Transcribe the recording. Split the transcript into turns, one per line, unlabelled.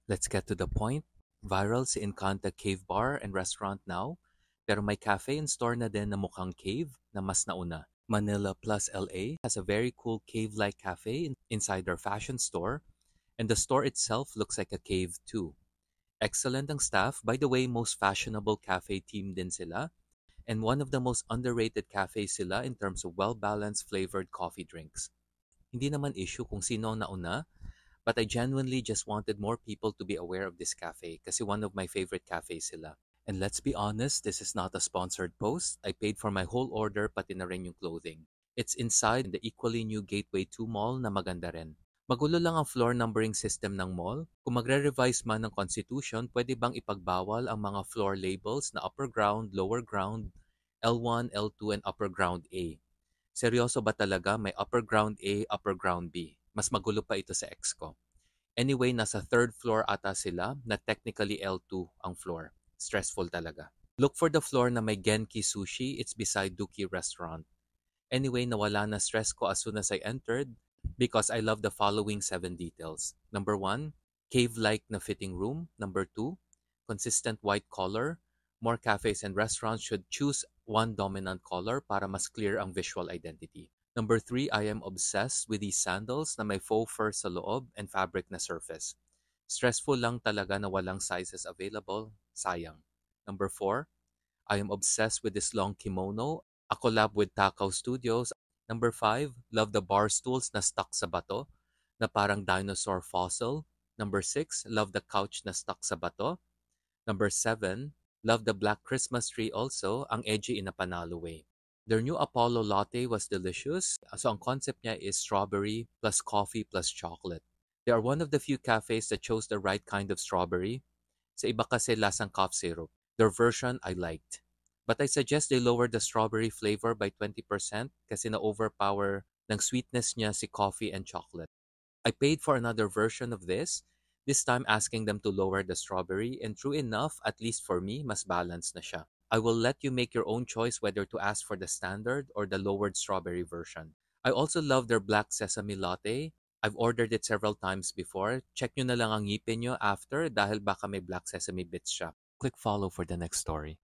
Let's get to the point. Viral si Encanta Cave Bar and Restaurant now, pero may cafe and store na din na mukhang cave na mas nauna. Manila Plus LA has a very cool cave-like cafe inside their fashion store, and the store itself looks like a cave too. Excellent ang staff. By the way, most fashionable cafe team din sila, and one of the most underrated cafes sila in terms of well-balanced flavored coffee drinks. Hindi naman issue kung sino ang nauna, but I genuinely just wanted more people to be aware of this cafe kasi one of my favorite cafes sila. And let's be honest, this is not a sponsored post. I paid for my whole order pati na rin yung clothing. It's inside the equally new Gateway 2 Mall na maganda rin. Magulo lang ang floor numbering system ng mall. Kung magre-revise man ng constitution, pwede bang ipagbawal ang mga floor labels na upper ground, lower ground, L1, L2, and upper ground A? Seryoso ba talaga may upper ground A, upper ground B? Mas magulo pa ito sa ex ko. Anyway, nasa third floor ata sila na technically L2 ang floor. Stressful talaga. Look for the floor na may Genki Sushi. It's beside Duki Restaurant. Anyway, nawala na stress ko as soon as I entered because I love the following 7 details. Number 1, cave-like na fitting room. Number 2, consistent white color. More cafes and restaurants should choose one dominant color para mas clear ang visual identity. Number 3, I am obsessed with these sandals na may faux fur sa loob and fabric na surface. Stressful lang talaga na walang sizes available. Sayang. Number 4, I am obsessed with this long kimono, a collab with Takao Studios. Number 5, love the bar stools na stuck sa bato, na parang dinosaur fossil. Number 6, love the couch na stuck sa bato. Number 7, love the black Christmas tree also, ang edgy in a panalo way. Their new Apollo latte was delicious. So ang concept niya is strawberry plus coffee plus chocolate. They are one of the few cafes that chose the right kind of strawberry. Sa iba kasi lasang cough syrup. Their version I liked. But I suggest they lower the strawberry flavor by 20% kasi na-overpower ng sweetness niya si coffee and chocolate. I paid for another version of this time asking them to lower the strawberry, and true enough, at least for me, mas balanced na siya. I will let you make your own choice whether to ask for the standard or the lowered strawberry version. I also love their black sesame latte. I've ordered it several times before. Check nyo na lang ang ngipin nyo after dahil baka may black sesame bits siya. Click follow for the next story.